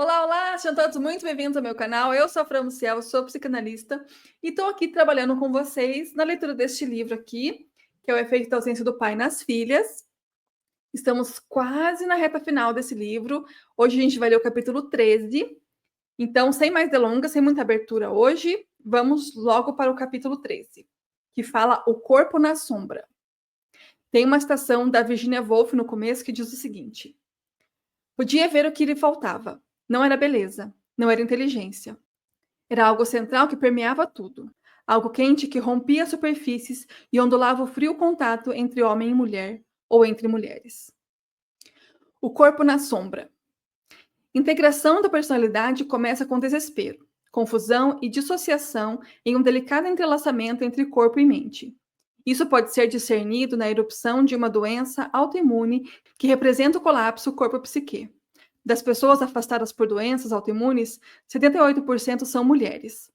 Olá, olá! Sejam todos muito bem-vindos ao meu canal. Eu sou a Fran Maciel, sou psicanalista e estou aqui trabalhando com vocês na leitura deste livro aqui, que é O Efeito da Ausência do Pai nas Filhas. Estamos quase na reta final desse livro. Hoje a gente vai ler o capítulo 13. Então, sem mais delongas, sem muita abertura hoje, vamos logo para o capítulo 13, que fala O Corpo na Sombra. Tem uma citação da Virginia Woolf no começo que diz o seguinte: podia ver o que lhe faltava. Não era beleza, não era inteligência. Era algo central que permeava tudo. Algo quente que rompia superfícies e ondulava o frio contato entre homem e mulher, ou entre mulheres. O corpo na sombra. Integração da personalidade começa com desespero, confusão e dissociação em um delicado entrelaçamento entre corpo e mente. Isso pode ser discernido na erupção de uma doença autoimune que representa o colapso corpo-psique. Das pessoas afastadas por doenças autoimunes, 78% são mulheres.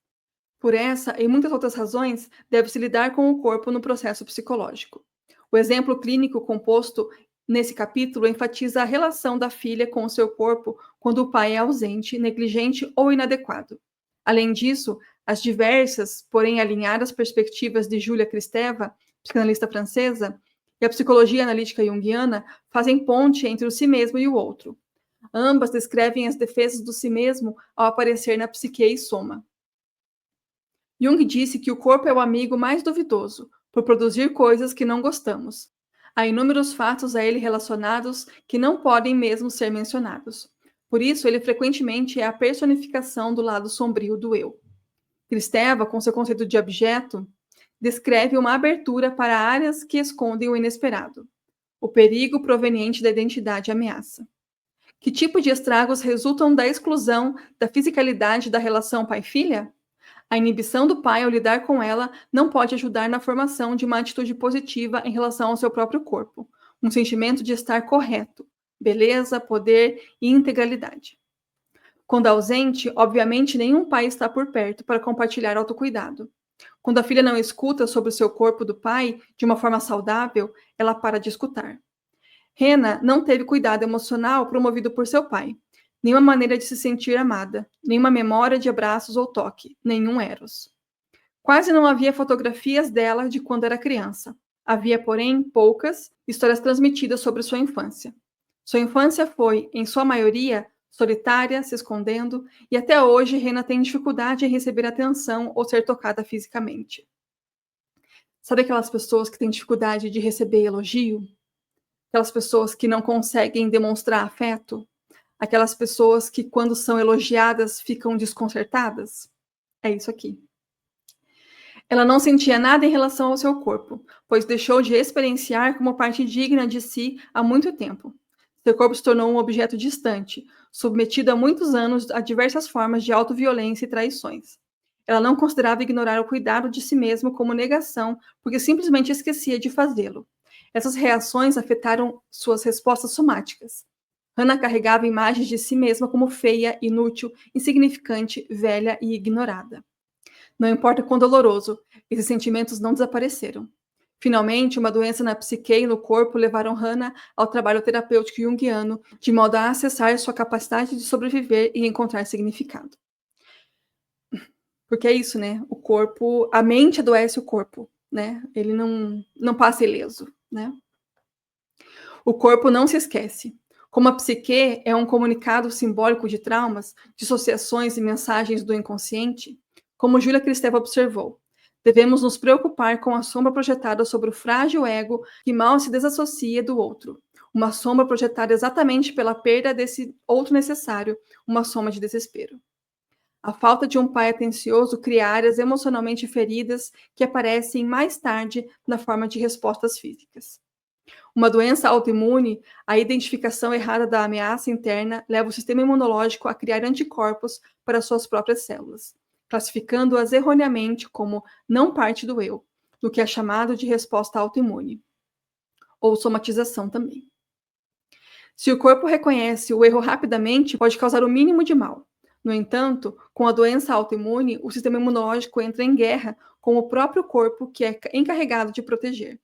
Por essa e muitas outras razões, deve-se lidar com o corpo no processo psicológico. O exemplo clínico composto nesse capítulo enfatiza a relação da filha com o seu corpo quando o pai é ausente, negligente ou inadequado. Além disso, as diversas, porém alinhadas perspectivas de Júlia Kristeva, psicanalista francesa, e a psicologia analítica junguiana fazem ponte entre o si mesmo e o outro. Ambas descrevem as defesas do si mesmo ao aparecer na psique e soma. Jung disse que o corpo é o amigo mais duvidoso, por produzir coisas que não gostamos. Há inúmeros fatos a ele relacionados que não podem mesmo ser mencionados. Por isso, ele frequentemente é a personificação do lado sombrio do eu. Kristeva, com seu conceito de objeto, descreve uma abertura para áreas que escondem o inesperado. O perigo proveniente da identidade ameaça. Que tipo de estragos resultam da exclusão da fisicalidade da relação pai-filha? A inibição do pai ao lidar com ela não pode ajudar na formação de uma atitude positiva em relação ao seu próprio corpo, um sentimento de estar correto, beleza, poder e integralidade. Quando ausente, obviamente nenhum pai está por perto para compartilhar autocuidado. Quando a filha não escuta sobre o seu corpo do pai de uma forma saudável, ela para de escutar. Rena não teve cuidado emocional promovido por seu pai. Nenhuma maneira de se sentir amada, nenhuma memória de abraços ou toque, nenhum eros. Quase não havia fotografias dela de quando era criança. Havia, porém, poucas histórias transmitidas sobre sua infância. Sua infância foi, em sua maioria, solitária, se escondendo, e até hoje Rena tem dificuldade em receber atenção ou ser tocada fisicamente. Sabe aquelas pessoas que têm dificuldade de receber elogio? Aquelas pessoas que não conseguem demonstrar afeto? Aquelas pessoas que, quando são elogiadas, ficam desconcertadas? É isso aqui. Ela não sentia nada em relação ao seu corpo, pois deixou de experienciar como parte digna de si há muito tempo. Seu corpo se tornou um objeto distante, submetido há muitos anos a diversas formas de autoviolência e traições. Ela não considerava ignorar o cuidado de si mesma como negação, porque simplesmente esquecia de fazê-lo. Essas reações afetaram suas respostas somáticas. Hannah carregava imagens de si mesma como feia, inútil, insignificante, velha e ignorada. Não importa quão doloroso, esses sentimentos não desapareceram. Finalmente, uma doença na psique e no corpo levaram Hannah ao trabalho terapêutico junguiano, de modo a acessar sua capacidade de sobreviver e encontrar significado. Porque é isso, né? O corpo, a mente adoece o corpo, né? Ele não passa ileso, né? O corpo não se esquece. Como a psique é um comunicado simbólico de traumas, dissociações e mensagens do inconsciente, como Júlia Kristeva observou, devemos nos preocupar com a sombra projetada sobre o frágil ego que mal se desassocia do outro. Uma sombra projetada exatamente pela perda desse outro necessário, uma soma de desespero. A falta de um pai atencioso cria áreas emocionalmente feridas que aparecem mais tarde na forma de respostas físicas. Uma doença autoimune, a identificação errada da ameaça interna leva o sistema imunológico a criar anticorpos para suas próprias células, classificando-as erroneamente como não parte do eu, do que é chamado de resposta autoimune, ou somatização também. Se o corpo reconhece o erro rapidamente, pode causar o mínimo de mal. No entanto, com a doença autoimune, o sistema imunológico entra em guerra com o próprio corpo, que é encarregado de proteger.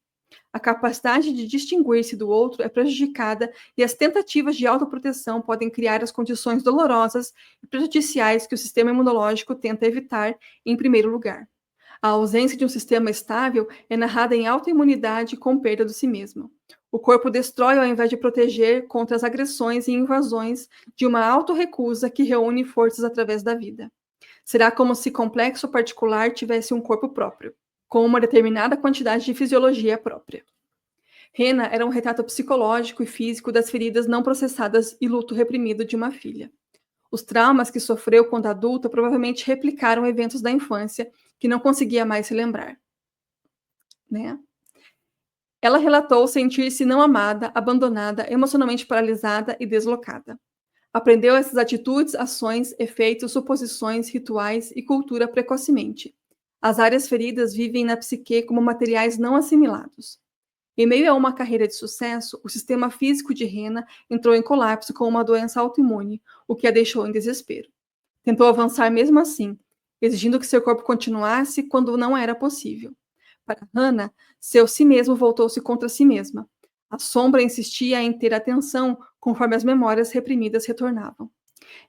A capacidade de distinguir-se do outro é prejudicada e as tentativas de autoproteção podem criar as condições dolorosas e prejudiciais que o sistema imunológico tenta evitar em primeiro lugar. A ausência de um sistema estável é narrada em autoimunidade com perda de si mesmo. O corpo destrói ao invés de proteger contra as agressões e invasões de uma autorrecusa que reúne forças através da vida. Será como se complexo particular tivesse um corpo próprio, com uma determinada quantidade de fisiologia própria. Rena era um retrato psicológico e físico das feridas não processadas e luto reprimido de uma filha. Os traumas que sofreu quando adulta provavelmente replicaram eventos da infância que não conseguia mais se lembrar, né? Ela relatou sentir-se não amada, abandonada, emocionalmente paralisada e deslocada. Aprendeu essas atitudes, ações, efeitos, suposições, rituais e cultura precocemente. As áreas feridas vivem na psique como materiais não assimilados. Em meio a uma carreira de sucesso, o sistema físico de Rena entrou em colapso com uma doença autoimune, o que a deixou em desespero. Tentou avançar mesmo assim, exigindo que seu corpo continuasse quando não era possível. Para Hannah, seu si mesmo voltou-se contra si mesma. A sombra insistia em ter atenção conforme as memórias reprimidas retornavam.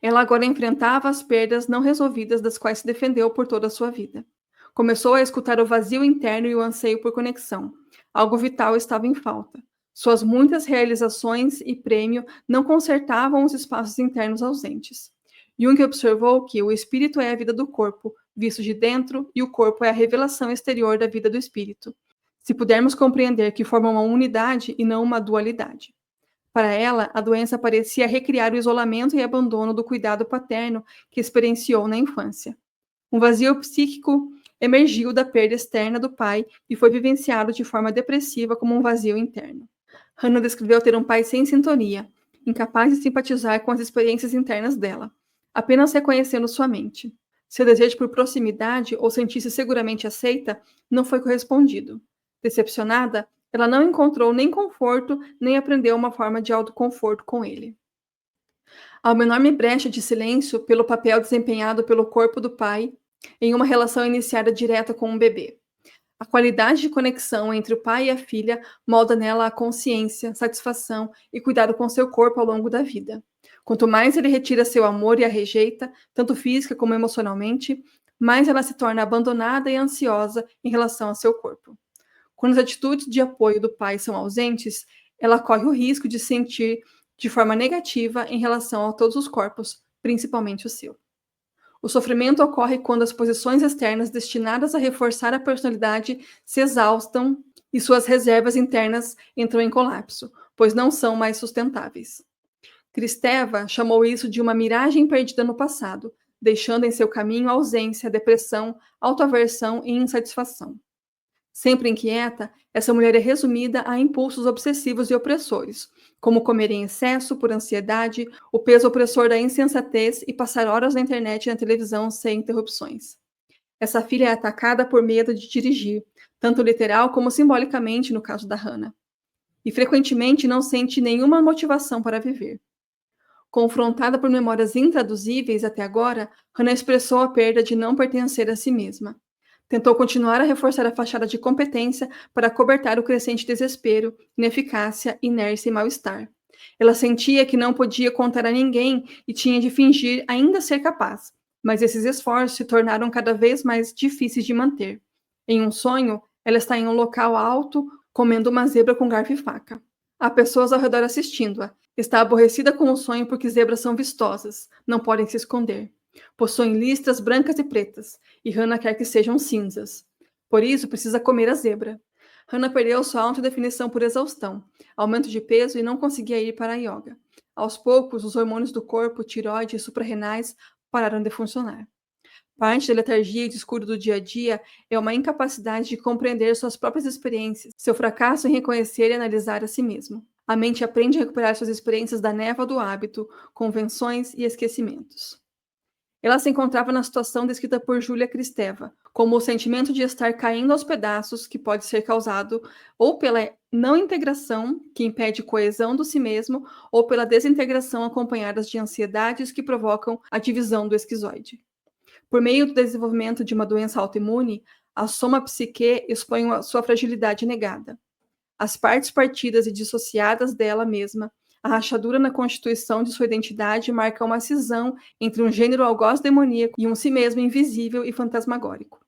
Ela agora enfrentava as perdas não resolvidas das quais se defendeu por toda a sua vida. Começou a escutar o vazio interno e o anseio por conexão. Algo vital estava em falta. Suas muitas realizações e prêmio não consertavam os espaços internos ausentes. Jung observou que o espírito é a vida do corpo, visto de dentro, e o corpo é a revelação exterior da vida do espírito. Se pudermos compreender que formam uma unidade e não uma dualidade. Para ela, a doença parecia recriar o isolamento e abandono do cuidado paterno que experienciou na infância. Um vazio psíquico emergiu da perda externa do pai e foi vivenciado de forma depressiva como um vazio interno. Hannah descreveu ter um pai sem sintonia, incapaz de simpatizar com as experiências internas dela, apenas reconhecendo sua mente. Seu desejo por proximidade ou sentir-se seguramente aceita não foi correspondido. Decepcionada, ela não encontrou nem conforto, nem aprendeu uma forma de autoconforto com ele. Há uma enorme brecha de silêncio pelo papel desempenhado pelo corpo do pai em uma relação iniciada direta com um bebê. A qualidade de conexão entre o pai e a filha molda nela a consciência, satisfação e cuidado com seu corpo ao longo da vida. Quanto mais ele retira seu amor e a rejeita, tanto física como emocionalmente, mais ela se torna abandonada e ansiosa em relação a seu corpo. Quando as atitudes de apoio do pai são ausentes, ela corre o risco de sentir de forma negativa em relação a todos os corpos, principalmente o seu. O sofrimento ocorre quando as posições externas destinadas a reforçar a personalidade se exaustam e suas reservas internas entram em colapso, pois não são mais sustentáveis. Kristeva chamou isso de uma miragem perdida no passado, deixando em seu caminho a ausência, depressão, autoaversão e insatisfação. Sempre inquieta, essa mulher é resumida a impulsos obsessivos e opressores, como comer em excesso por ansiedade, o peso opressor da insensatez e passar horas na internet e na televisão sem interrupções. Essa filha é atacada por medo de dirigir, tanto literal como simbolicamente no caso da Hannah, e frequentemente não sente nenhuma motivação para viver. Confrontada por memórias intraduzíveis até agora, Hannah expressou a perda de não pertencer a si mesma. Tentou continuar a reforçar a fachada de competência para cobertar o crescente desespero, ineficácia, inércia e mal-estar. Ela sentia que não podia contar a ninguém e tinha de fingir ainda ser capaz, mas esses esforços se tornaram cada vez mais difíceis de manter. Em um sonho, ela está em um local alto, comendo uma zebra com garfo e faca. Há pessoas ao redor assistindo-a. Está aborrecida com o sonho porque zebras são vistosas, não podem se esconder. Possuem listras brancas e pretas, e Hannah quer que sejam cinzas. Por isso, precisa comer a zebra. Hannah perdeu sua autodefinição por exaustão, aumento de peso e não conseguia ir para a yoga. Aos poucos, os hormônios do corpo, tireoide e suprarrenais, pararam de funcionar. Parte da letargia e descuido do dia a dia é uma incapacidade de compreender suas próprias experiências, seu fracasso em reconhecer e analisar a si mesmo. A mente aprende a recuperar suas experiências da névoa do hábito, convenções e esquecimentos. Ela se encontrava na situação descrita por Júlia Kristeva, como o sentimento de estar caindo aos pedaços que pode ser causado ou pela não integração, que impede coesão do si mesmo, ou pela desintegração acompanhadas de ansiedades que provocam a divisão do esquizoide. Por meio do desenvolvimento de uma doença autoimune, a soma psique expõe a sua fragilidade negada. as partes partidas e dissociadas dela mesma, a rachadura na constituição de sua identidade marca uma cisão entre um gênero algoz demoníaco e um si mesmo invisível e fantasmagórico.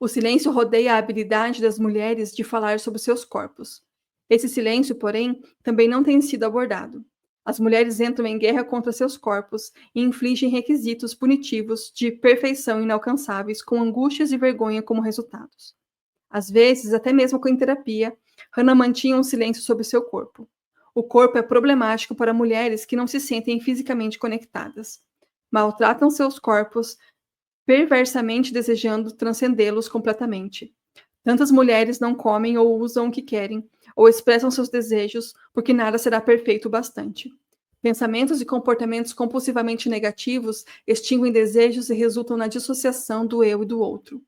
O silêncio rodeia a habilidade das mulheres de falar sobre seus corpos. Esse silêncio, porém, também não tem sido abordado. As mulheres entram em guerra contra seus corpos e infligem requisitos punitivos de perfeição inalcançáveis, com angústias e vergonha como resultados. Às vezes, até mesmo com terapia, Hannah mantinha um silêncio sobre seu corpo. O corpo é problemático para mulheres que não se sentem fisicamente conectadas. Maltratam seus corpos, perversamente desejando transcendê-los completamente. Tantas mulheres não comem ou usam o que querem, ou expressam seus desejos, porque nada será perfeito o bastante. Pensamentos e comportamentos compulsivamente negativos extinguem desejos e resultam na dissociação do eu e do outro.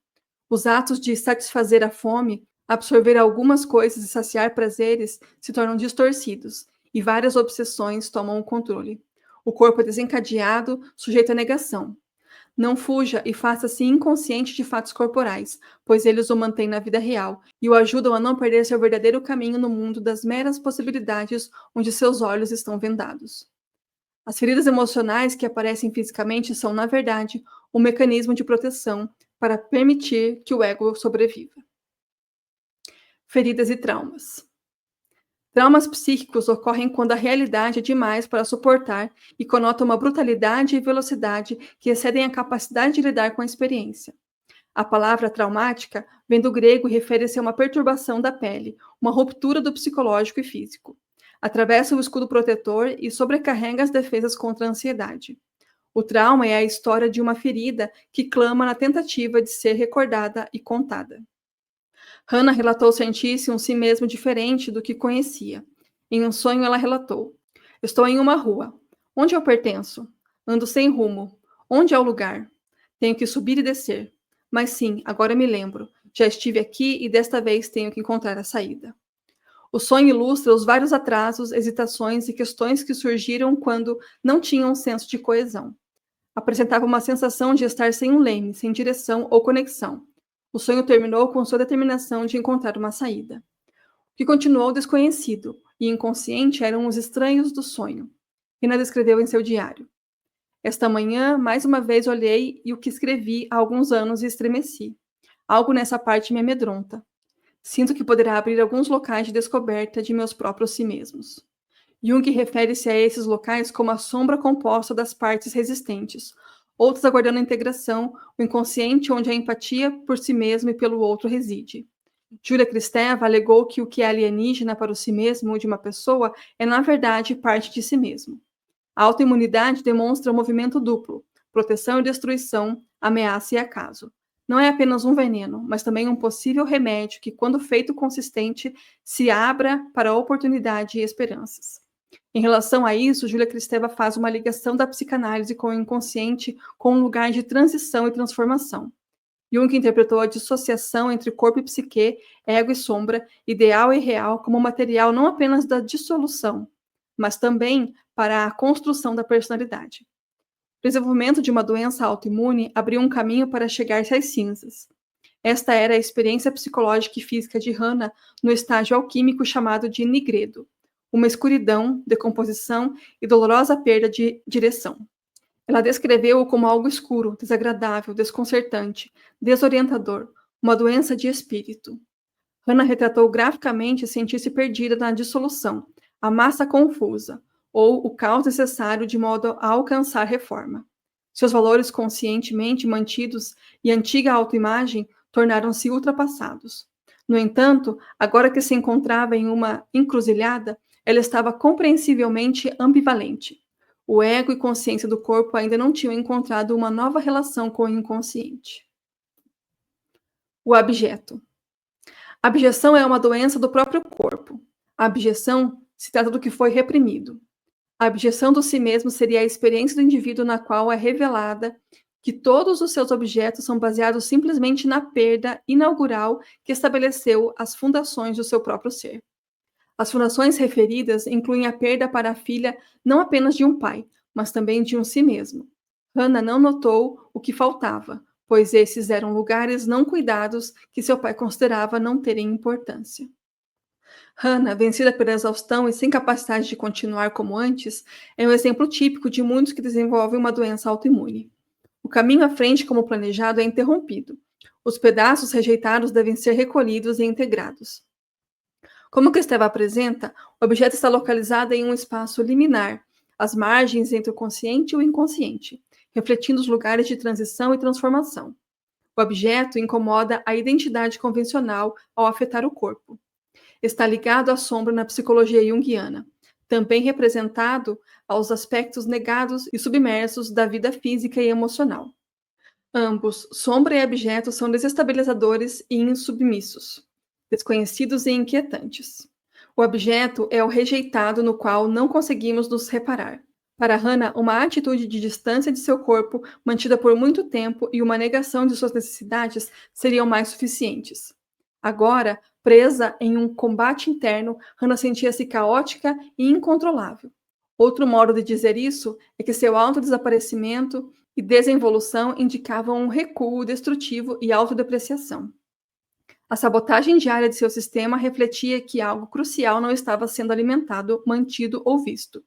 Os atos de satisfazer a fome, absorver algumas coisas e saciar prazeres se tornam distorcidos, e várias obsessões tomam o controle. O corpo é desencadeado, sujeito à negação. Não fuja e faça-se inconsciente de fatos corporais, pois eles o mantêm na vida real e o ajudam a não perder seu verdadeiro caminho no mundo das meras possibilidades onde seus olhos estão vendados. As feridas emocionais que aparecem fisicamente são, na verdade, um mecanismo de proteção para permitir que o ego sobreviva. Feridas e traumas. Traumas psíquicos ocorrem quando a realidade é demais para suportar e conota uma brutalidade e velocidade que excedem a capacidade de lidar com a experiência. A palavra traumática vem do grego e refere-se a uma perturbação da pele, uma ruptura do psicológico e físico. Atravessa o escudo protetor e sobrecarrega as defesas contra a ansiedade. O trauma é a história de uma ferida que clama na tentativa de ser recordada e contada. Hannah relatou sentir-se um si mesmo diferente do que conhecia. Em um sonho, ela relatou: Estou em uma rua. Onde eu pertenço? Ando sem rumo. Onde é o lugar? Tenho que subir e descer. Mas sim, agora me lembro. Já estive aqui e desta vez tenho que encontrar a saída. O sonho ilustra os vários atrasos, hesitações e questões que surgiram quando não tinham um senso de coesão. Apresentava uma sensação de estar sem um leme, sem direção ou conexão. O sonho terminou com sua determinação de encontrar uma saída. O que continuou desconhecido e inconsciente eram os estranhos do sonho. Rina descreveu em seu diário. Esta manhã, mais uma vez olhei e o que escrevi há alguns anos e estremeci. Algo nessa parte me amedronta. Sinto que poderá abrir alguns locais de descoberta de meus próprios si mesmos. Jung refere-se a esses locais como a sombra composta das partes resistentes, outras aguardando a integração, o inconsciente onde a empatia por si mesmo e pelo outro reside. Júlia Kristeva alegou que o que é alienígena para o si mesmo de uma pessoa é, na verdade, parte de si mesmo. A autoimunidade demonstra um movimento duplo, proteção e destruição, ameaça e acaso. Não é apenas um veneno, mas também um possível remédio que, quando feito consistente, se abra para a oportunidade e esperanças. Em relação a isso, Júlia Kristeva faz uma ligação da psicanálise com o inconsciente como um lugar de transição e transformação. Jung interpretou a dissociação entre corpo e psique, ego e sombra, ideal e real como material não apenas da dissolução, mas também para a construção da personalidade. O desenvolvimento de uma doença autoimune abriu um caminho para chegar-se às cinzas. Esta era a experiência psicológica e física de Hannah no estágio alquímico chamado de nigredo, uma escuridão, decomposição e dolorosa perda de direção. Ela descreveu-o como algo escuro, desagradável, desconcertante, desorientador, uma doença de espírito. Hannah retratou graficamente sentir-se perdida na dissolução, a massa confusa, ou o caos necessário de modo a alcançar reforma. Seus valores conscientemente mantidos e antiga autoimagem tornaram-se ultrapassados. No entanto, agora que se encontrava em uma encruzilhada, ela estava compreensivelmente ambivalente. O ego e consciência do corpo ainda não tinham encontrado uma nova relação com o inconsciente. O abjeto. A abjeção é uma doença do próprio corpo. A abjeção se trata do que foi reprimido. A abjeção do si mesmo seria a experiência do indivíduo na qual é revelada que todos os seus objetos são baseados simplesmente na perda inaugural que estabeleceu as fundações do seu próprio ser. As fundações referidas incluem a perda para a filha não apenas de um pai, mas também de um si mesmo. Hannah não notou o que faltava, pois esses eram lugares não cuidados que seu pai considerava não terem importância. Hannah, vencida pela exaustão e sem capacidade de continuar como antes, é um exemplo típico de muitos que desenvolvem uma doença autoimune. O caminho à frente, como planejado, é interrompido. Os pedaços rejeitados devem ser recolhidos e integrados. Como Kristeva apresenta, o objeto está localizado em um espaço liminar, às margens entre o consciente e o inconsciente, refletindo os lugares de transição e transformação. O objeto incomoda a identidade convencional ao afetar o corpo. Está ligado à sombra na psicologia junguiana, também representado aos aspectos negados e submersos da vida física e emocional. Ambos, sombra e objeto, são desestabilizadores e insubmissos, desconhecidos e inquietantes. O objeto é o rejeitado no qual não conseguimos nos reparar. Para Hannah, uma atitude de distância de seu corpo, mantida por muito tempo, e uma negação de suas necessidades seriam mais suficientes. Agora, presa em um combate interno, Hannah sentia-se caótica e incontrolável. Outro modo de dizer isso é que seu autodesaparecimento e desinvolução indicavam um recuo destrutivo e autodepreciação. A sabotagem diária de seu sistema refletia que algo crucial não estava sendo alimentado, mantido ou visto.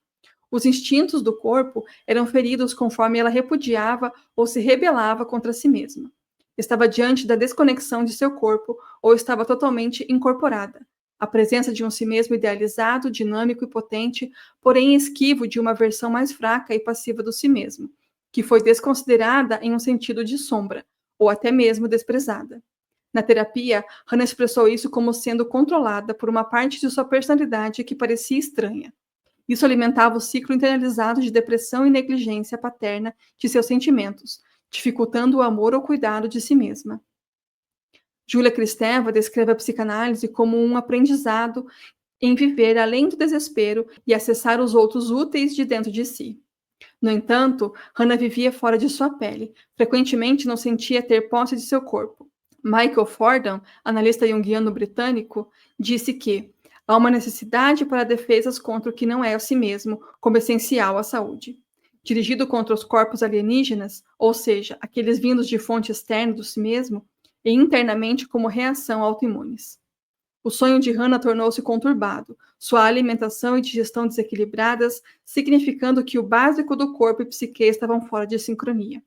Os instintos do corpo eram feridos conforme ela repudiava ou se rebelava contra si mesma. Estava diante da desconexão de seu corpo ou estava totalmente incorporada. A presença de um si mesmo idealizado, dinâmico e potente, porém esquivo de uma versão mais fraca e passiva do si mesmo, que foi desconsiderada em um sentido de sombra, ou até mesmo desprezada. Na terapia, Hannah expressou isso como sendo controlada por uma parte de sua personalidade que parecia estranha. Isso alimentava o ciclo internalizado de depressão e negligência paterna de seus sentimentos, dificultando o amor ou cuidado de si mesma. Júlia Kristeva descreve a psicanálise como um aprendizado em viver além do desespero e acessar os outros úteis de dentro de si. No entanto, Hannah vivia fora de sua pele, frequentemente não sentia ter posse de seu corpo. Michael Fordham, analista junguiano britânico, disse que há uma necessidade para defesas contra o que não é o si mesmo, como essencial à saúde. Dirigido contra os corpos alienígenas, ou seja, aqueles vindos de fonte externa do si mesmo, e internamente como reação autoimunes. O sonho de Hannah tornou-se conturbado, sua alimentação e digestão desequilibradas, significando que o básico do corpo e psique estavam fora de sincronia.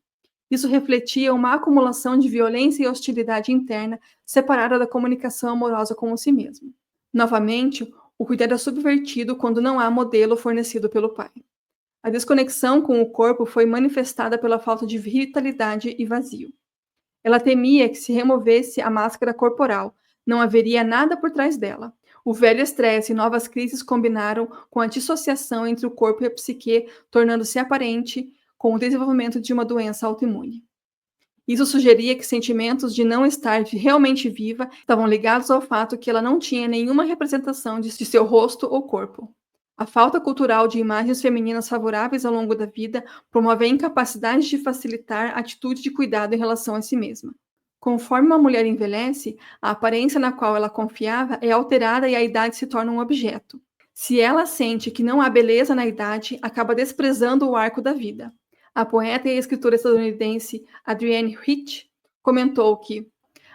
Isso refletia uma acumulação de violência e hostilidade interna, separada da comunicação amorosa com o si mesmo. Novamente, o cuidado é subvertido quando não há modelo fornecido pelo pai. A desconexão com o corpo foi manifestada pela falta de vitalidade e vazio. Ela temia que, se removesse a máscara corporal, não haveria nada por trás dela. O velho estresse e novas crises combinaram com a dissociação entre o corpo e a psique, tornando-se aparente com o desenvolvimento de uma doença autoimune. Isso sugeria que sentimentos de não estar realmente viva estavam ligados ao fato que ela não tinha nenhuma representação de seu rosto ou corpo. A falta cultural de imagens femininas favoráveis ao longo da vida promove a incapacidade de facilitar a atitude de cuidado em relação a si mesma. Conforme uma mulher envelhece, a aparência na qual ela confiava é alterada e a idade se torna um objeto. Se ela sente que não há beleza na idade, acaba desprezando o arco da vida. A poeta e escritora estadunidense Adrienne Rich comentou que,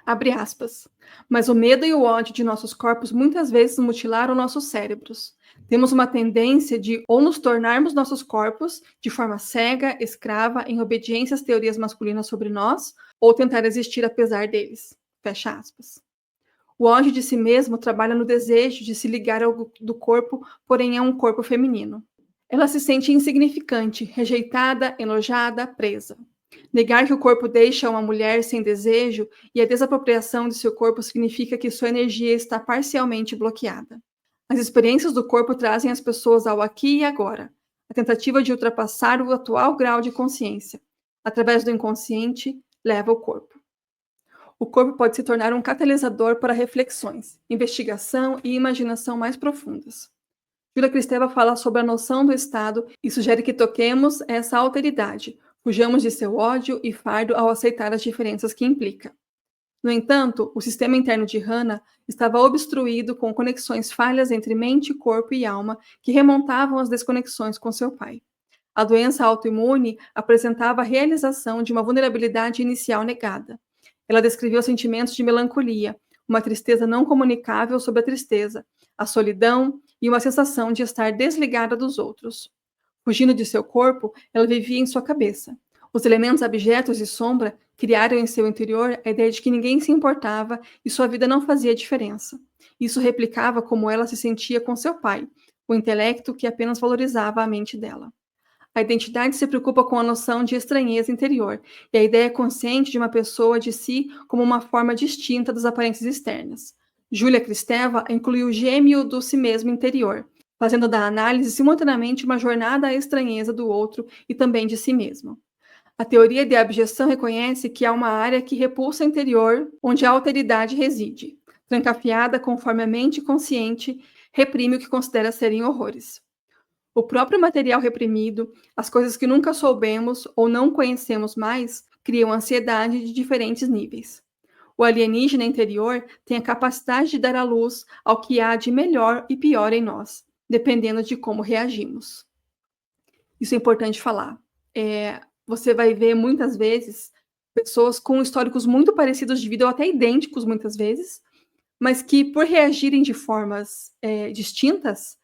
abre aspas, mas o medo e o ódio de nossos corpos muitas vezes mutilaram nossos cérebros. Temos uma tendência de ou nos tornarmos nossos corpos de forma cega, escrava, em obediência às teorias masculinas sobre nós, ou tentar existir apesar deles. Fecha aspas. O ódio de si mesmo trabalha no desejo de se ligar ao do corpo, porém é um corpo feminino. Ela se sente insignificante, rejeitada, enojada, presa. Negar que o corpo deixa uma mulher sem desejo e a desapropriação de seu corpo significa que sua energia está parcialmente bloqueada. As experiências do corpo trazem as pessoas ao aqui e agora, a tentativa de ultrapassar o atual grau de consciência. Através do inconsciente, leva o corpo. O corpo pode se tornar um catalisador para reflexões, investigação e imaginação mais profundas. Júlia Kristeva fala sobre a noção do Estado e sugere que toquemos essa alteridade, fujamos de seu ódio e fardo ao aceitar as diferenças que implica. No entanto, o sistema interno de Hannah estava obstruído com conexões falhas entre mente, corpo e alma que remontavam às desconexões com seu pai. A doença autoimune apresentava a realização de uma vulnerabilidade inicial negada. Ela descreveu sentimentos de melancolia, uma tristeza não comunicável sobre a tristeza, a solidão e uma sensação de estar desligada dos outros. Fugindo de seu corpo, ela vivia em sua cabeça. Os elementos abjetos e sombra criaram em seu interior a ideia de que ninguém se importava e sua vida não fazia diferença. Isso replicava como ela se sentia com seu pai, o intelecto que apenas valorizava a mente dela. A identidade se preocupa com a noção de estranheza interior e a ideia consciente de uma pessoa de si como uma forma distinta das aparências externas. Júlia Kristeva inclui o gêmeo do si mesmo interior, fazendo da análise simultaneamente uma jornada à estranheza do outro e também de si mesmo. A teoria de abjeção reconhece que há uma área que repulsa o interior, onde a alteridade reside, trancafiada conforme a mente consciente reprime o que considera serem horrores. O próprio material reprimido, as coisas que nunca soubemos ou não conhecemos mais, criam ansiedade de diferentes níveis. O alienígena interior tem a capacidade de dar à luz ao que há de melhor e pior em nós, dependendo de como reagimos. Isso é importante falar. Você vai ver muitas vezes pessoas com históricos muito parecidos de vida, ou até idênticos muitas vezes, mas que por reagirem de formas distintas,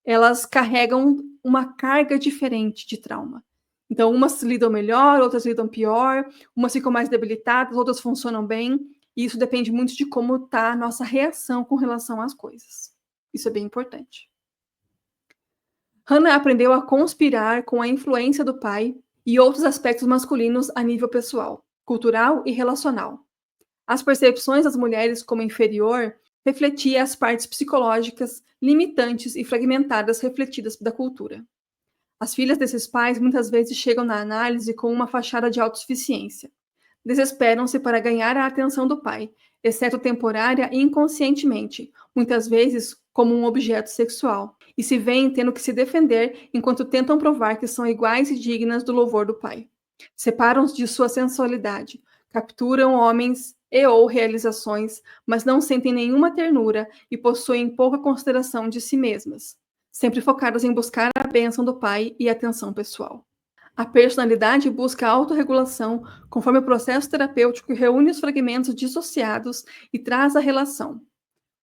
elas carregam uma carga diferente de trauma. Então, umas lidam melhor, outras lidam pior, umas ficam mais debilitadas, outras funcionam bem, e isso depende muito de como está a nossa reação com relação às coisas. Isso é bem importante. Hannah aprendeu a conspirar com a influência do pai e outros aspectos masculinos a nível pessoal, cultural e relacional. As percepções das mulheres como inferior refletia as partes psicológicas limitantes e fragmentadas refletidas da cultura. As filhas desses pais muitas vezes chegam na análise com uma fachada de autossuficiência. Desesperam-se para ganhar a atenção do pai, exceto temporária e inconscientemente, muitas vezes como um objeto sexual, e se veem tendo que se defender enquanto tentam provar que são iguais e dignas do louvor do pai. Separam-se de sua sensualidade, capturam homens e ou realizações, mas não sentem nenhuma ternura e possuem pouca consideração de si mesmas, sempre focadas em buscar a bênção do pai e a atenção pessoal. A personalidade busca a autorregulação conforme o processo terapêutico reúne os fragmentos dissociados e traz a relação.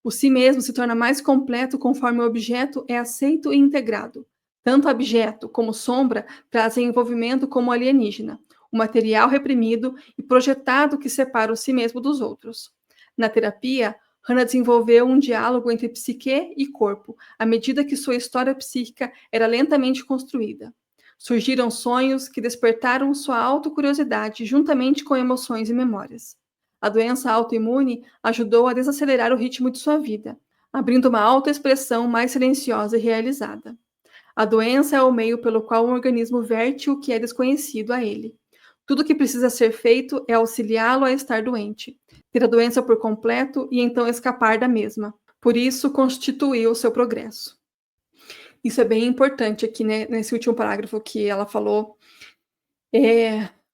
O si mesmo se torna mais completo conforme o objeto é aceito e integrado. Tanto objeto como sombra trazem envolvimento como alienígena, o material reprimido e projetado que separa o si mesmo dos outros. Na terapia, Hannah desenvolveu um diálogo entre psique e corpo, à medida que sua história psíquica era lentamente construída. Surgiram sonhos que despertaram sua autocuriosidade juntamente com emoções e memórias. A doença autoimune ajudou a desacelerar o ritmo de sua vida, abrindo uma autoexpressão mais silenciosa e realizada. A doença é o meio pelo qual o organismo verte o que é desconhecido a ele. Tudo o que precisa ser feito é auxiliá-lo a estar doente, ter a doença por completo e então escapar da mesma. Por isso, constituiu o seu progresso. Isso é bem importante aqui, né, nesse último parágrafo que ela falou.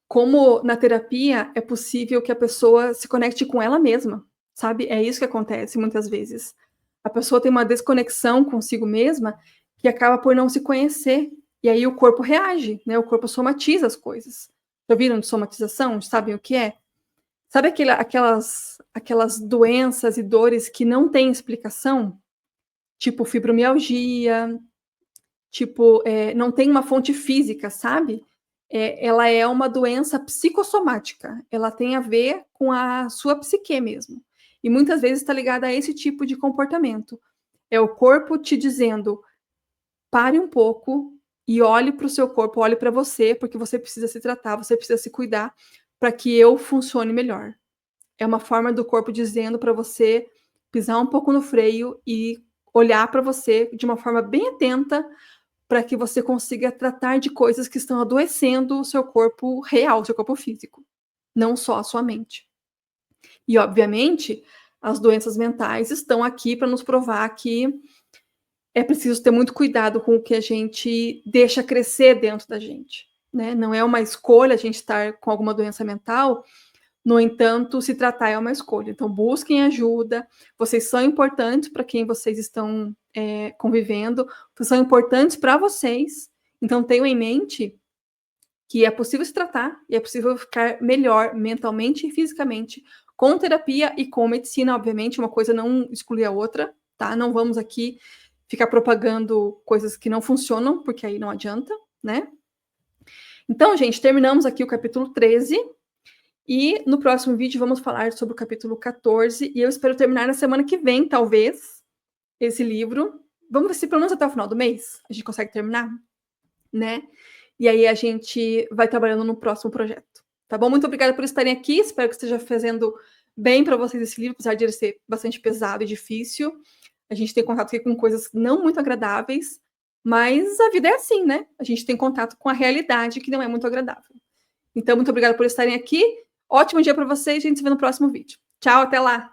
Como na terapia é possível que a pessoa se conecte com ela mesma, sabe? É isso que acontece muitas vezes. A pessoa tem uma desconexão consigo mesma que acaba por não se conhecer. E aí o corpo reage, né? O corpo somatiza as coisas. Já viram de somatização? Sabem o que é? Sabe aquelas doenças e dores que não têm explicação? Tipo fibromialgia, tipo, não tem uma fonte física, sabe? Ela é uma doença psicossomática. Ela tem a ver com a sua psique mesmo. E muitas vezes está ligada a esse tipo de comportamento. É o corpo te dizendo, pare um pouco e olhe para o seu corpo, olhe para você, porque você precisa se tratar, você precisa se cuidar para que eu funcione melhor. É uma forma do corpo dizendo para você pisar um pouco no freio e olhar para você de uma forma bem atenta para que você consiga tratar de coisas que estão adoecendo o seu corpo real, o seu corpo físico, não só a sua mente. E, obviamente, as doenças mentais estão aqui para nos provar que é preciso ter muito cuidado com o que a gente deixa crescer dentro da gente, né? Não é uma escolha a gente estar com alguma doença mental, no entanto, se tratar é uma escolha. Então, busquem ajuda. Vocês são importantes para quem vocês estão convivendo. São importantes para vocês. Então, tenham em mente que é possível se tratar e é possível ficar melhor mentalmente e fisicamente com terapia e com medicina. Obviamente, uma coisa não exclui a outra, tá? Não vamos aqui ficar propagando coisas que não funcionam, porque aí não adianta, né? Então, gente, terminamos aqui o capítulo 13 e no próximo vídeo vamos falar sobre o capítulo 14 e eu espero terminar na semana que vem, talvez, esse livro. Vamos ver se pelo menos até o final do mês a gente consegue terminar, né? E aí a gente vai trabalhando no próximo projeto, tá bom? Muito obrigada por estarem aqui, espero que esteja fazendo bem para vocês esse livro, apesar de ele ser bastante pesado e difícil. A gente tem contato aqui com coisas não muito agradáveis, mas a vida é assim, né? A gente tem contato com a realidade que não é muito agradável. Então, muito obrigada por estarem aqui. Ótimo dia para vocês, a gente se vê no próximo vídeo. Tchau, até lá!